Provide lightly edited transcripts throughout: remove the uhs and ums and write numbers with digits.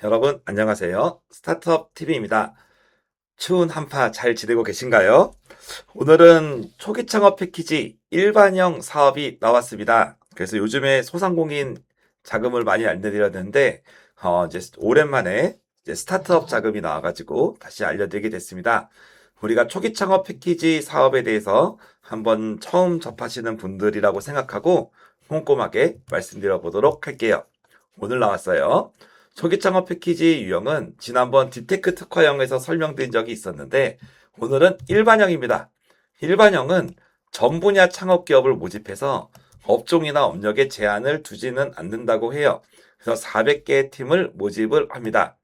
여러분 안녕하세요. 스타트업 TV입니다. 추운 한파 잘 지내고 계신가요? 오늘은 초기 창업 패키지 일반형 사업이 나왔습니다. 그래서 요즘에 소상공인 자금을 많이 알려드렸는데 이제 오랜만에 이제 스타트업 자금이 나와가지고 다시 알려드리게 됐습니다. 우리가 초기 창업 패키지 사업에 대해서 한번 처음 접하시는 분들이라고 생각하고 꼼꼼하게 말씀드려 보도록 할게요. 오늘 나왔어요. 초기 창업 패키지 유형은 지난번 딥테크 특화형에서 설명드린 적이 있었는데 오늘은 일반형입니다. 일반형은 전 분야 창업 기업을 모집해서 업종이나 업력에 제한을 두지는 않는다고 해요. 그래서 400개의 팀을 모집을 합니다.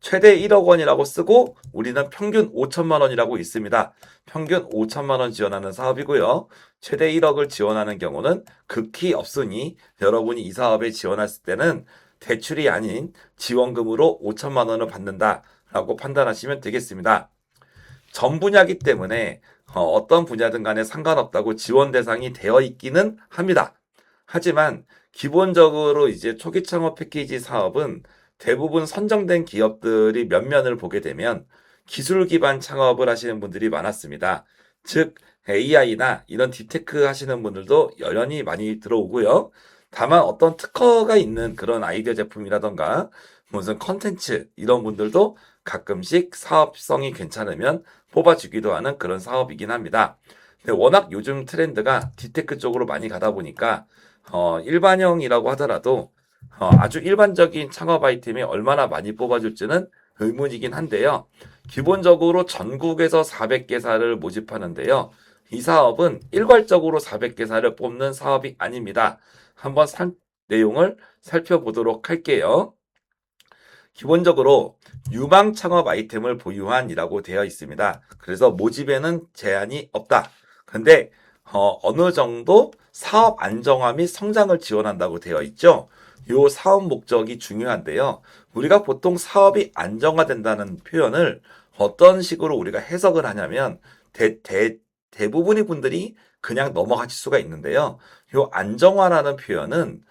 최대 1억 원이라고 쓰고 우리는 평균 5천만 원이라고 있습니다. 평균 5천만 원 지원하는 사업이고요. 최대 1억을 지원하는 경우는 극히 없으니 여러분이 이 사업에 지원했을 때는 대출이 아닌 지원금으로 5천만 원을 받는다라고 판단하시면 되겠습니다. 전 분야이기 때문에 어떤 분야든 간에 상관없다고 지원 대상이 되어 있기는 합니다. 하지만 기본적으로 이제 초기 창업 패키지 사업은 대부분 선정된 기업들이 면면을 보게 되면 기술 기반 창업을 하시는 분들이 많았습니다. 즉 AI나 이런 딥테크 하시는 분들도 여전히 많이 들어오고요. 다만 어떤 특허가 있는 그런 아이디어 제품이라던가 무슨 컨텐츠 이런 분들도 가끔씩 사업성이 괜찮으면 뽑아주기도 하는 그런 사업이긴 합니다. 근데 워낙 요즘 트렌드가 딥테크 쪽으로 많이 가다 보니까 일반형이라고 하더라도 아주 일반적인 창업 아이템이 얼마나 많이 뽑아줄지는 의문이긴 한데요. 기본적으로 전국에서 400개사를 모집하는데요. 이 사업은 일괄적으로 400개사를 뽑는 사업이 아닙니다. 한번 내용을 살펴보도록 할게요. 기본적으로 유망 창업 아이템을 보유한이라고 되어 있습니다. 그래서 모집에는 제한이 없다. 근데 어느 정도 사업 안정화 및 성장을 지원한다고 되어 있죠. 이 사업 목적이 중요한데요. 우리가 보통 사업이 안정화된다는 표현을 어떤 식으로 우리가 해석을 하냐면 대부분의 분들이 그냥 넘어가실 수가 있는데요. 이 안정화라는 표현은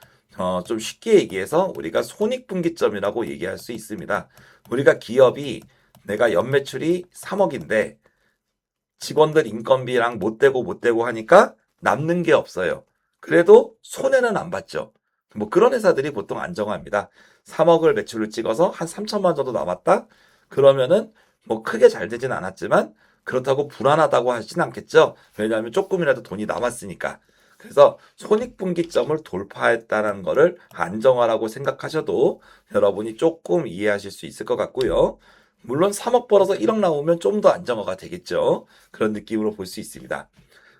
좀 쉽게 얘기해서 우리가 손익분기점이라고 얘기할 수 있습니다. 우리가 기업이 내가 연매출이 3억인데 직원들 인건비랑 못 대고 하니까 남는 게 없어요. 그래도 손해는 안 봤죠. 뭐 그런 회사들이 보통 안정화입니다. 3억을 매출을 찍어서 한 3천만 정도 남았다? 그러면은 뭐 크게 잘 되진 않았지만 그렇다고 불안하다고 하진 않겠죠. 왜냐하면 조금이라도 돈이 남았으니까. 그래서 손익분기점을 돌파했다는 거를 안정화라고 생각하셔도 여러분이 조금 이해하실 수 있을 것 같고요. 물론 3억 벌어서 1억 나오면 좀 더 안정화가 되겠죠. 그런 느낌으로 볼 수 있습니다.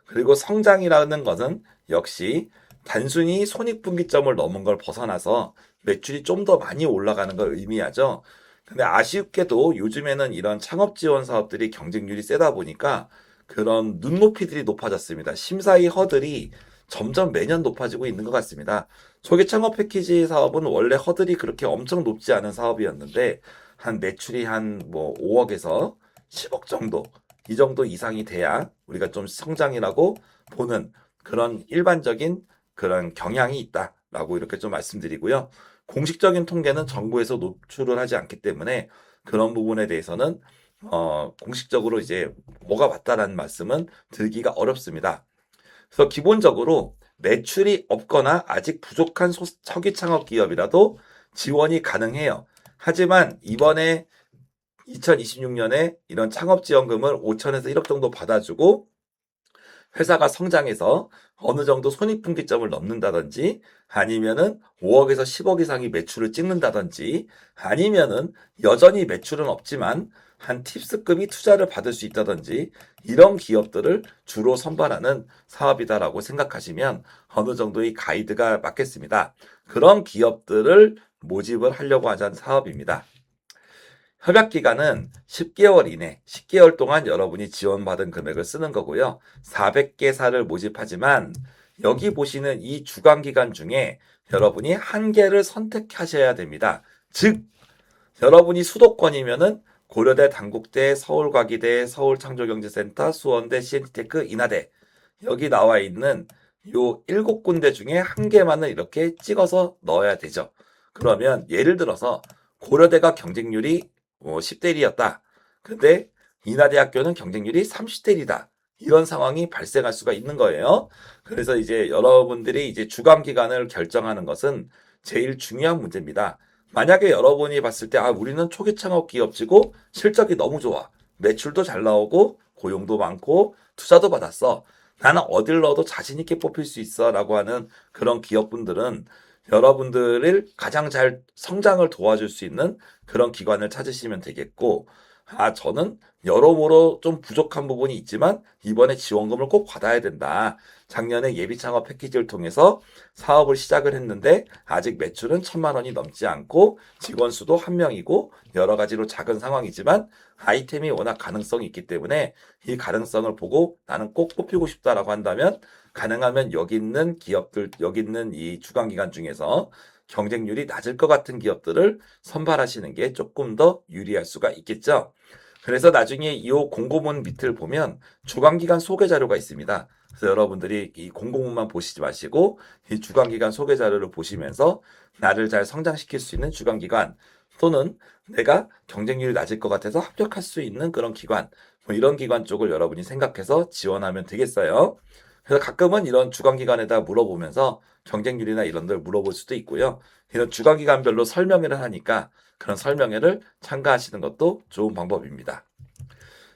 그리고 성장이라는 것은 역시 단순히 손익분기점을 넘은 걸 벗어나서 매출이 좀 더 많이 올라가는 걸 의미하죠. 근데 아쉽게도 요즘에는 이런 창업 지원 사업들이 경쟁률이 세다 보니까 그런 눈높이들이 높아졌습니다. 심사의 허들이 점점 매년 높아지고 있는 것 같습니다. 초기 창업 패키지 사업은 원래 허들이 그렇게 엄청 높지 않은 사업이었는데 한 매출이 한 뭐 5억에서 10억 정도 이 정도 이상이 돼야 우리가 좀 성장이라고 보는 그런 일반적인 그런 경향이 있다라고 이렇게 좀 말씀드리고요. 공식적인 통계는 정부에서 노출을 하지 않기 때문에 그런 부분에 대해서는 공식적으로 이제 뭐가 맞다라는 말씀은 드리기가 어렵습니다. 그래서 기본적으로 매출이 없거나 아직 부족한 초기 창업 기업이라도 지원이 가능해요. 하지만 이번에 2026년에 이런 창업지원금을 5천에서 1억 정도 받아주고 회사가 성장해서 어느 정도 손익분기점을 넘는다든지 아니면은 5억에서 10억 이상의 매출을 찍는다든지 아니면은 여전히 매출은 없지만 한 팁스급이 투자를 받을 수 있다든지 이런 기업들을 주로 선발하는 사업이다라고 생각하시면 어느 정도의 가이드가 맞겠습니다. 그런 기업들을 모집을 하려고 하자는 사업입니다. 협약 기간은 10개월 이내, 10개월 동안 여러분이 지원받은 금액을 쓰는 거고요. 400개사를 모집하지만 여기 보시는 이 주간 기간 중에 여러분이 한 개를 선택하셔야 됩니다. 즉, 여러분이 수도권이면은 고려대, 단국대, 서울과기대, 서울창조경제센터, 수원대, CNT테크, 인하대 여기 나와 있는 요 7군데 중에 한 개만을 이렇게 찍어서 넣어야 되죠. 그러면 예를 들어서 고려대가 경쟁률이 10대 1이었다. 근데 인하대학교는 경쟁률이 30대 1이다. 이런 상황이 발생할 수가 있는 거예요. 그래서 이제 여러분들이 이제 주관 기간을 결정하는 것은 제일 중요한 문제입니다. 만약에 여러분이 봤을 때, 우리는 초기 창업 기업지고 실적이 너무 좋아. 매출도 잘 나오고, 고용도 많고, 투자도 받았어. 나는 어딜 넣어도 자신 있게 뽑힐 수 있어. 라고 하는 그런 기업분들은 여러분들을 가장 잘 성장을 도와줄 수 있는 그런 기관을 찾으시면 되겠고, 저는 여러모로 좀 부족한 부분이 있지만 이번에 지원금을 꼭 받아야 된다. 작년에 예비 창업 패키지를 통해서 사업을 시작을 했는데 아직 매출은 1,000만 원이 넘지 않고 직원 수도 1명이고 여러 가지로 작은 상황이지만 아이템이 워낙 가능성이 있기 때문에 이 가능성을 보고 나는 꼭 뽑히고 싶다라고 한다면 가능하면 여기 있는 기업들, 여기 있는 이 주관기관 중에서 경쟁률이 낮을 것 같은 기업들을 선발하시는 게 조금 더 유리할 수가 있겠죠. 그래서 나중에 이 공고문 밑을 보면 주관기관 소개 자료가 있습니다. 그래서 여러분들이 이 공고문만 보시지 마시고 이 주관기관 소개 자료를 보시면서 나를 잘 성장시킬 수 있는 주관기관 또는 내가 경쟁률이 낮을 것 같아서 합격할 수 있는 그런 기관, 이런 기관 쪽을 여러분이 생각해서 지원하면 되겠어요. 그래서 가끔은 이런 주관기관에다 물어보면서 경쟁률이나 이런 걸 물어볼 수도 있고요. 이런 주관기관별로 설명회를 하니까 그런 설명회를 참가하시는 것도 좋은 방법입니다.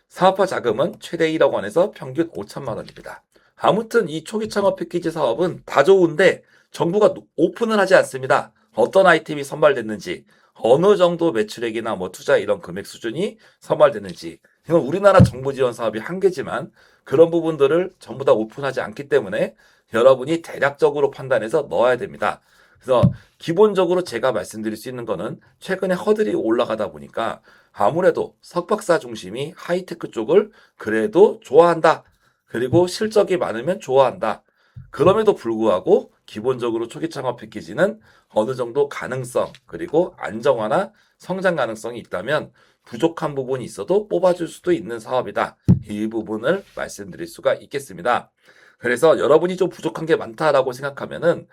사업화 자금은 최대 1억 원에서 평균 5천만 원입니다. 아무튼 이 초기 창업 패키지 사업은 다 좋은데 정부가 오픈을 하지 않습니다. 어떤 아이템이 선발됐는지, 어느 정도 매출액이나 투자 이런 금액 수준이 선발됐는지, 이건 우리나라 정부 지원 사업이 한계지만 그런 부분들을 전부 다 오픈하지 않기 때문에 여러분이 대략적으로 판단해서 넣어야 됩니다. 그래서 기본적으로 제가 말씀드릴 수 있는 거는 최근에 허들이 올라가다 보니까 아무래도 석박사 중심이 하이테크 쪽을 그래도 좋아한다. 그리고 실적이 많으면 좋아한다. 그럼에도 불구하고 기본적으로 초기 창업 패키지는 어느 정도 가능성 그리고 안정화나 성장 가능성이 있다면 부족한 부분이 있어도 뽑아줄 수도 있는 사업이다. 이 부분을 말씀드릴 수가 있겠습니다. 그래서 여러분이 좀 부족한 게 많다라고 생각하면은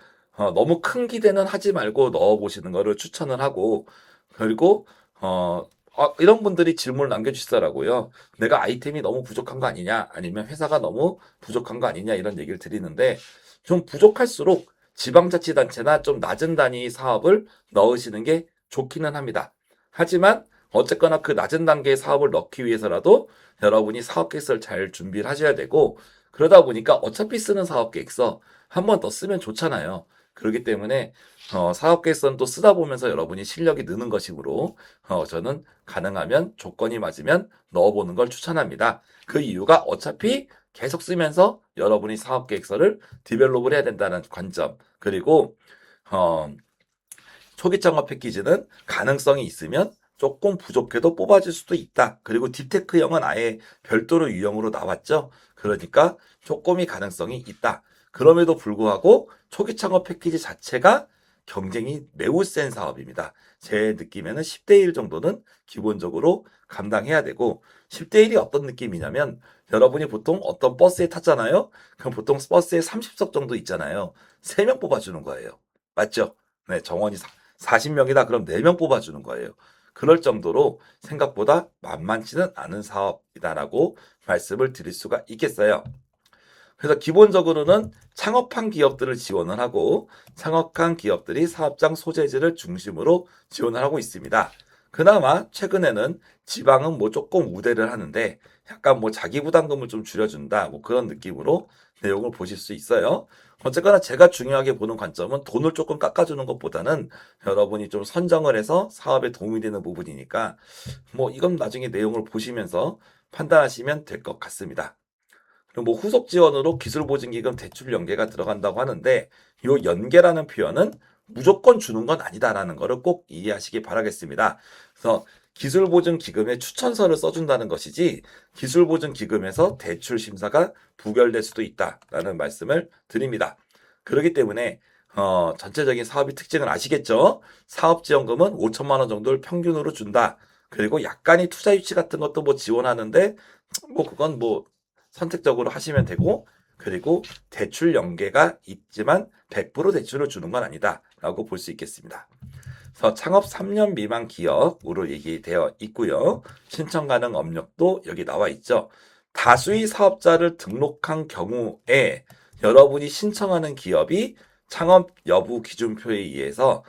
너무 큰 기대는 하지 말고 넣어보시는 거를 추천을 하고 그리고 이런 분들이 질문을 남겨주시더라고요. 내가 아이템이 너무 부족한 거 아니냐 아니면 회사가 너무 부족한 거 아니냐 이런 얘기를 드리는데 좀 부족할수록 지방자치단체나 좀 낮은 단위 사업을 넣으시는 게 좋기는 합니다. 하지만 어쨌거나 그 낮은 단계의 사업을 넣기 위해서라도 여러분이 사업 계획서를 잘 준비를 하셔야 되고 그러다 보니까 어차피 쓰는 사업 계획서 한 번 더 쓰면 좋잖아요. 그렇기 때문에 사업 계획서는 또 쓰다 보면서 여러분이 실력이 느는 것이므로 저는 가능하면 조건이 맞으면 넣어보는 걸 추천합니다. 그 이유가 어차피 계속 쓰면서 여러분이 사업 계획서를 디벨롭을 해야 된다는 관점 그리고 어, 초기 창업 패키지는 가능성이 있으면 조금 부족해도 뽑아줄 수도 있다. 그리고 딥테크형은 아예 별도로 유형으로 나왔죠. 그러니까 조금이 가능성이 있다. 그럼에도 불구하고 초기 창업 패키지 자체가 경쟁이 매우 센 사업입니다. 제 느낌에는 10대 1 정도는 기본적으로 감당해야 되고 10대 1이 어떤 느낌이냐면 여러분이 보통 어떤 버스에 탔잖아요. 그럼 보통 버스에 30석 정도 있잖아요. 3명 뽑아주는 거예요. 맞죠? 네, 정원이 40명이다. 그럼 4명 뽑아주는 거예요. 그럴 정도로 생각보다 만만치는 않은 사업이다라고 말씀을 드릴 수가 있겠어요. 그래서 기본적으로는 창업한 기업들을 지원을 하고 창업한 기업들이 사업장 소재지를 중심으로 지원을 하고 있습니다. 그나마 최근에는 지방은 조금 우대를 하는데 약간 자기 부담금을 좀 줄여준다 그런 느낌으로 내용을 보실 수 있어요. 어쨌거나 제가 중요하게 보는 관점은 돈을 조금 깎아주는 것보다는 여러분이 좀 선정을 해서 사업에 도움이 되는 부분이니까 이건 나중에 내용을 보시면서 판단하시면 될 것 같습니다. 그리고 후속 지원으로 기술보증기금 대출 연계가 들어간다고 하는데 이 연계라는 표현은 무조건 주는 건 아니다라는 것을 꼭 이해하시기 바라겠습니다. 그래서 기술보증기금에 추천서를 써준다는 것이지 기술보증기금에서 대출 심사가 부결될 수도 있다라는 말씀을 드립니다. 그렇기 때문에 전체적인 사업의 특징을 아시겠죠? 사업지원금은 5천만 원 정도를 평균으로 준다. 그리고 약간의 투자 유치 같은 것도 지원하는데 그건 선택적으로 하시면 되고 그리고 대출 연계가 있지만 100% 대출을 주는 건 아니다라고 볼 수 있겠습니다. 그래서 창업 3년 미만 기업으로 얘기되어 있고요. 신청 가능 업력도 여기 나와 있죠. 다수의 사업자를 등록한 경우에 여러분이 신청하는 기업이 창업 여부 기준표에 의해서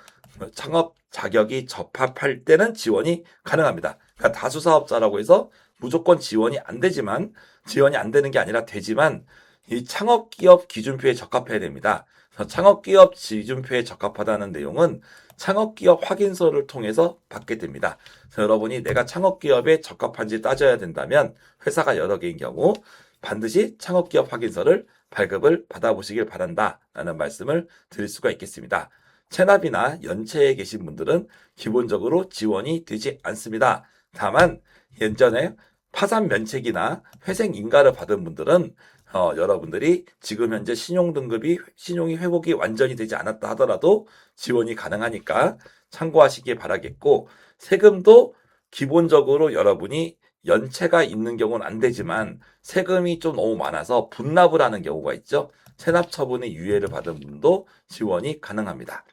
창업 자격이 적합할 때는 지원이 가능합니다. 그러니까 다수 사업자라고 해서 무조건 지원이 안 되지만, 지원이 안 되는 게 아니라 되지만 이 창업기업 기준표에 적합해야 됩니다. 창업기업 기준표에 적합하다는 내용은 창업기업 확인서를 통해서 받게 됩니다. 여러분이 내가 창업기업에 적합한지 따져야 된다면 회사가 여러 개인 경우 반드시 창업기업 확인서를 발급을 받아보시길 바란다라는 말씀을 드릴 수가 있겠습니다. 체납이나 연체에 계신 분들은 기본적으로 지원이 되지 않습니다. 다만 예전에 파산 면책이나 회생 인가를 받은 분들은 여러분들이 지금 현재 신용이 회복이 완전히 되지 않았다 하더라도 지원이 가능하니까 참고하시기 바라겠고, 세금도 기본적으로 여러분이 연체가 있는 경우는 안 되지만 세금이 좀 너무 많아서 분납을 하는 경우가 있죠. 체납 처분의 유예를 받은 분도 지원이 가능합니다.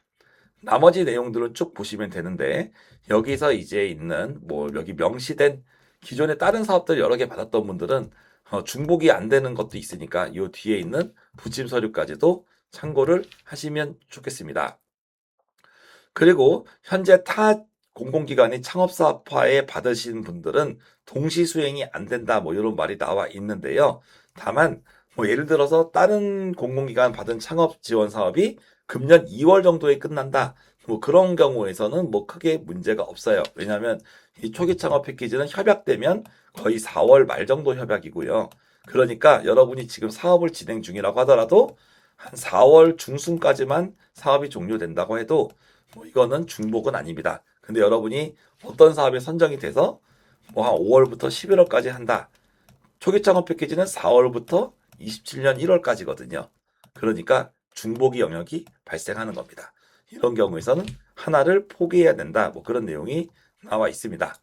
나머지 내용들은 쭉 보시면 되는데, 여기서 이제 있는 여기 명시된 기존에 다른 사업들 여러 개 받았던 분들은 중복이 안 되는 것도 있으니까 이 뒤에 있는 부침 서류까지도 참고를 하시면 좋겠습니다. 그리고 현재 타 공공기관이 창업사업화에 받으신 분들은 동시 수행이 안 된다, 이런 말이 나와 있는데요. 다만 예를 들어서 다른 공공기관 받은 창업 지원 사업이 금년 2월 정도에 끝난다, 그런 경우에서는 크게 문제가 없어요. 왜냐하면 이 초기 창업 패키지는 협약되면 거의 4월 말 정도 협약이고요. 그러니까 여러분이 지금 사업을 진행 중이라고 하더라도 한 4월 중순까지만 사업이 종료된다고 해도 이거는 중복은 아닙니다. 근데 여러분이 어떤 사업에 선정이 돼서 한 5월부터 11월까지 한다. 초기 창업 패키지는 4월부터 27년 1월까지거든요. 그러니까 중복이 영역이 발생하는 겁니다. 이런 경우에서는 하나를 포기해야 된다, 그런 내용이 나와 있습니다.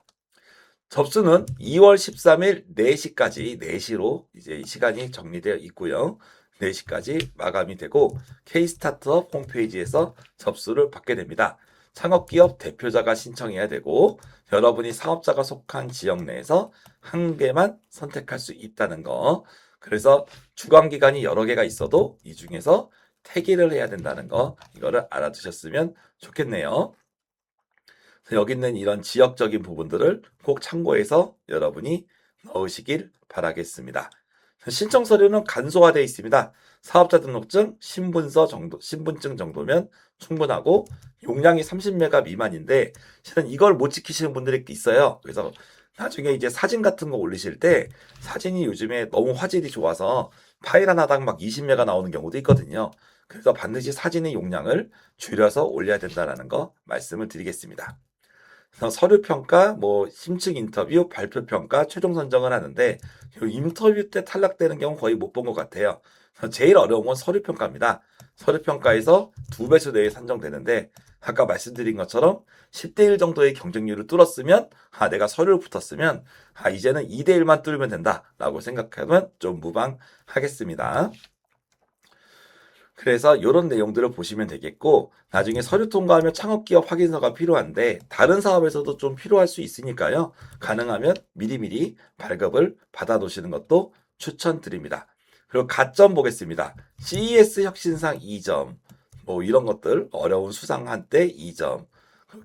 접수는 2월 13일 4시까지, 4시로 이제 시간이 정리되어 있고요. 4시까지 마감이 되고 K-스타트업 홈페이지에서 접수를 받게 됩니다. 창업기업 대표자가 신청해야 되고 여러분이 사업자가 속한 지역 내에서 한 개만 선택할 수 있다는 거. 그래서 주관기관이 여러 개가 있어도 이 중에서 택일을 해야 된다는 거, 이거를 알아두셨으면 좋겠네요. 여기 있는 이런 지역적인 부분들을 꼭 참고해서 여러분이 넣으시길 바라겠습니다. 신청 서류는 간소화되어 있습니다. 사업자 등록증, 신분증 정도면 충분하고 용량이 30메가 미만인데 실은 이걸 못 지키시는 분들이 있어요. 그래서 나중에 이제 사진 같은 거 올리실 때 사진이 요즘에 너무 화질이 좋아서 파일 하나당 막 20메가 나오는 경우도 있거든요. 그래서 반드시 사진의 용량을 줄여서 올려야 된다는 거 말씀을 드리겠습니다. 서류 평가, 심층 인터뷰, 발표 평가, 최종 선정을 하는데 인터뷰 때 탈락되는 경우 거의 못 본 것 같아요. 제일 어려운 건 서류 평가입니다. 서류 평가에서 2배수 내에 산정되는데 아까 말씀드린 것처럼 10대 1 정도의 경쟁률을 뚫었으면, 내가 서류를 붙었으면 이제는 2대 1만 뚫으면 된다라고 생각하면 좀 무방하겠습니다. 그래서 이런 내용들을 보시면 되겠고, 나중에 서류 통과하면 창업기업 확인서가 필요한데 다른 사업에서도 좀 필요할 수 있으니까요. 가능하면 미리미리 발급을 받아 놓으시는 것도 추천드립니다. 그리고 가점 보겠습니다. CES 혁신상 2점, 이런 것들, 어려운 수상한 때 2점,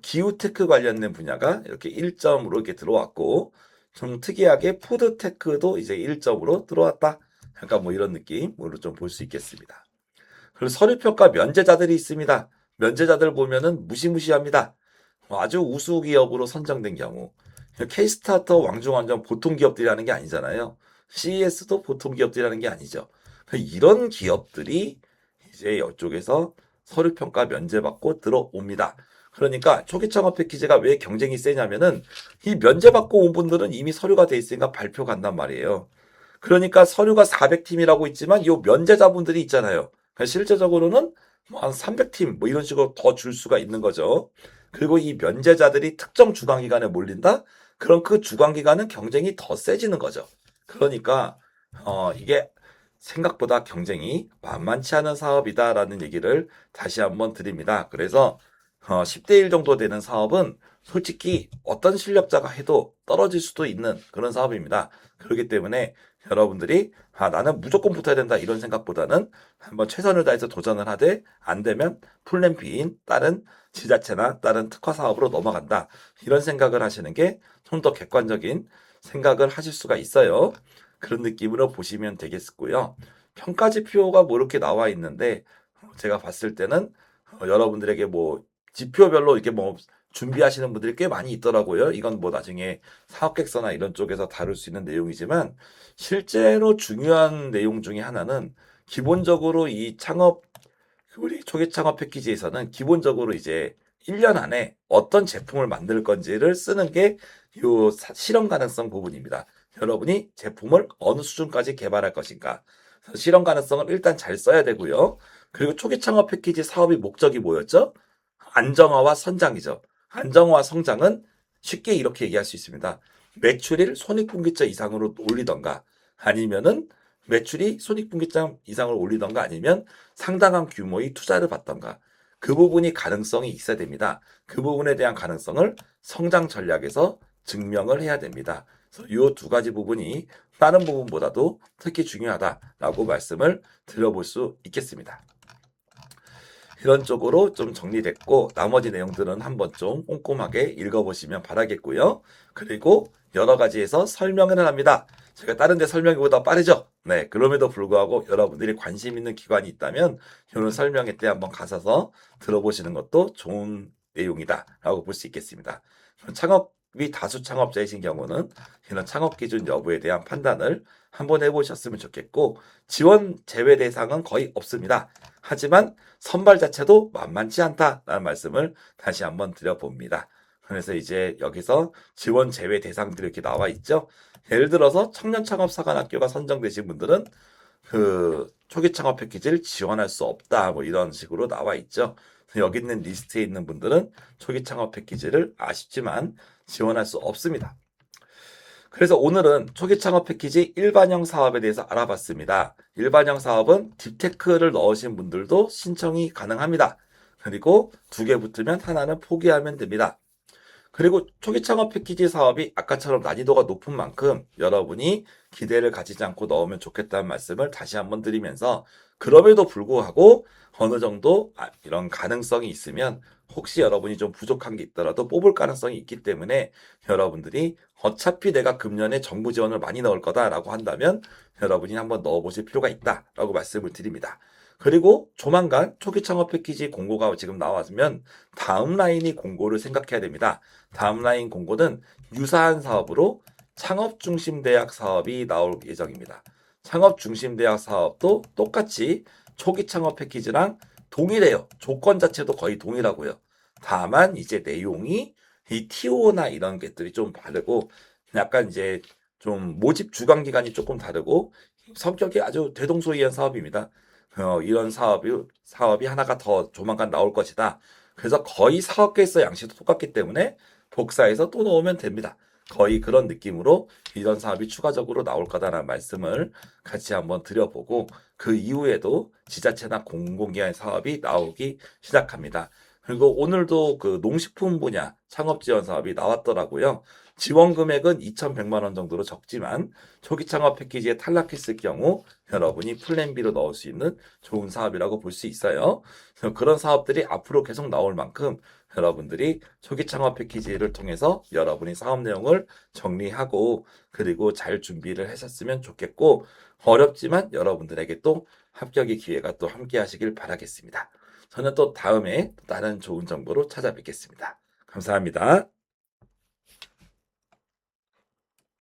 기후테크 관련된 분야가 이렇게 1점으로 이렇게 들어왔고, 좀 특이하게 푸드테크도 이제 1점으로 들어왔다. 약간 이런 느낌으로 좀 볼 수 있겠습니다. 그리고 서류평가 면제자들이 있습니다. 면제자들 보면은 무시무시합니다. 아주 우수 기업으로 선정된 경우. K스타터, 왕중왕전 보통 기업들이라는 게 아니잖아요. CES도 보통 기업들이라는 게 아니죠. 이런 기업들이 이제 이쪽에서 서류평가 면제받고 들어옵니다. 그러니까 초기 창업 패키지가 왜 경쟁이 세냐면은 이 면제받고 온 분들은 이미 서류가 돼 있으니까 발표 간단 말이에요. 그러니까 서류가 400팀이라고 있지만 이 면제자분들이 있잖아요. 그러니까 실제적으로는 한 300팀 이런 식으로 더 줄 수가 있는 거죠. 그리고 이 면제자들이 특정 주관기관에 몰린다? 그럼 그 주관기관은 경쟁이 더 세지는 거죠. 그러니까 이게 생각보다 경쟁이 만만치 않은 사업이다라는 얘기를 다시 한번 드립니다. 그래서 10대 1 정도 되는 사업은 솔직히 어떤 실력자가 해도 떨어질 수도 있는 그런 사업입니다. 그렇기 때문에 여러분들이 나는 무조건 붙어야 된다 이런 생각보다는 한번 최선을 다해서 도전을 하되 안 되면 플랜 B인 다른 지자체나 다른 특화 사업으로 넘어간다. 이런 생각을 하시는 게 좀 더 객관적인 생각을 하실 수가 있어요. 그런 느낌으로 보시면 되겠고요. 평가 지표가 뭐 이렇게 나와 있는데 제가 봤을 때는 여러분들에게 뭐 지표별로 이렇게 뭐 준비하시는 분들이 꽤 많이 있더라고요. 이건 뭐 나중에 사업객서나 이런 쪽에서 다룰 수 있는 내용이지만 실제로 중요한 내용 중에 하나는 기본적으로 이 창업 우리 초기 창업 패키지에서는 기본적으로 이제 1년 안에 어떤 제품을 만들 건지를 쓰는 게 요 실현 가능성 부분입니다. 여러분이 제품을 어느 수준까지 개발할 것인가. 그래서 실현 가능성을 일단 잘 써야 되고요. 그리고 초기 창업 패키지 사업의 목적이 뭐였죠? 안정화와 선장이죠. 안정화와 성장은 쉽게 이렇게 얘기할 수 있습니다. 매출을 손익분기점 이상으로 올리던가 아니면은 매출이 손익분기점 이상을 올리던가 아니면 상당한 규모의 투자를 받던가 그 부분이 가능성이 있어야 됩니다. 그 부분에 대한 가능성을 성장 전략에서 증명을 해야 됩니다. 그래서 이 두 가지 부분이 다른 부분보다도 특히 중요하다라고 말씀을 드려볼 수 있겠습니다. 이런 쪽으로 좀 정리됐고 나머지 내용들은 한번 좀 꼼꼼하게 읽어보시면 바라겠고요. 그리고 여러 가지에서 설명을 합니다. 제가 다른 데 설명보다 빠르죠? 네, 그럼에도 불구하고 여러분들이 관심 있는 기관이 있다면 이런 설명회 때 한번 가셔서 들어보시는 것도 좋은 내용이다라고 볼 수 있겠습니다. 창업이 다수 창업자이신 경우는 이런 창업 기준 여부에 대한 판단을 한번 해보셨으면 좋겠고 지원 제외 대상은 거의 없습니다. 하지만 선발 자체도 만만치 않다라는 말씀을 다시 한번 드려봅니다. 그래서 이제 여기서 지원 제외 대상들이 이렇게 나와 있죠. 예를 들어서 청년창업사관학교가 선정되신 분들은 그 초기 창업 패키지를 지원할 수 없다 뭐 이런 식으로 나와 있죠. 여기 있는 리스트에 있는 분들은 초기 창업 패키지를 아쉽지만 지원할 수 없습니다. 그래서 오늘은 초기 창업 패키지 일반형 사업에 대해서 알아봤습니다. 일반형 사업은 딥테크를 넣으신 분들도 신청이 가능합니다. 그리고 두 개 붙으면 하나는 포기하면 됩니다. 그리고 초기 창업 패키지 사업이 아까처럼 난이도가 높은 만큼 여러분이 기대를 가지지 않고 넣으면 좋겠다는 말씀을 다시 한번 드리면서 그럼에도 불구하고 어느 정도 이런 가능성이 있으면 혹시 여러분이 좀 부족한 게 있더라도 뽑을 가능성이 있기 때문에 여러분들이 어차피 내가 금년에 정부 지원을 많이 넣을 거다라고 한다면 여러분이 한번 넣어보실 필요가 있다라고 말씀을 드립니다. 그리고 조만간 초기 창업 패키지 공고가 지금 나왔으면 다음 라인이 공고를 생각해야 됩니다. 다음 라인 공고는 유사한 사업으로 창업중심대학 사업이 나올 예정입니다. 창업중심대학 사업도 똑같이 초기 창업 패키지랑 동일해요. 조건 자체도 거의 동일하고요. 다만 이제 내용이 이 TO나 이런 것들이 좀 다르고 약간 이제 좀 모집 주관 기간이 조금 다르고 성격이 아주 대동소이한 사업입니다. 이런 사업이 하나가 더 조만간 나올 것이다. 그래서 거의 사업계획서 양식도 똑같기 때문에 복사해서 또 넣으면 됩니다. 거의 그런 느낌으로 이런 사업이 추가적으로 나올 거다라는 말씀을 같이 한번 드려보고 그 이후에도 지자체나 공공기관 사업이 나오기 시작합니다. 그리고 오늘도 그 농식품 분야 창업 지원 사업이 나왔더라고요. 지원 금액은 2,100만 원 정도로 적지만 초기 창업 패키지에 탈락했을 경우 여러분이 플랜 B로 넣을 수 있는 좋은 사업이라고 볼 수 있어요. 그래서 그런 사업들이 앞으로 계속 나올 만큼 여러분들이 초기 창업 패키지를 통해서 여러분이 사업 내용을 정리하고 그리고 잘 준비를 하셨으면 좋겠고 어렵지만 여러분들에게 또 합격의 기회가 또 함께 하시길 바라겠습니다. 저는 또 다음에 다른 좋은 정보로 찾아뵙겠습니다. 감사합니다.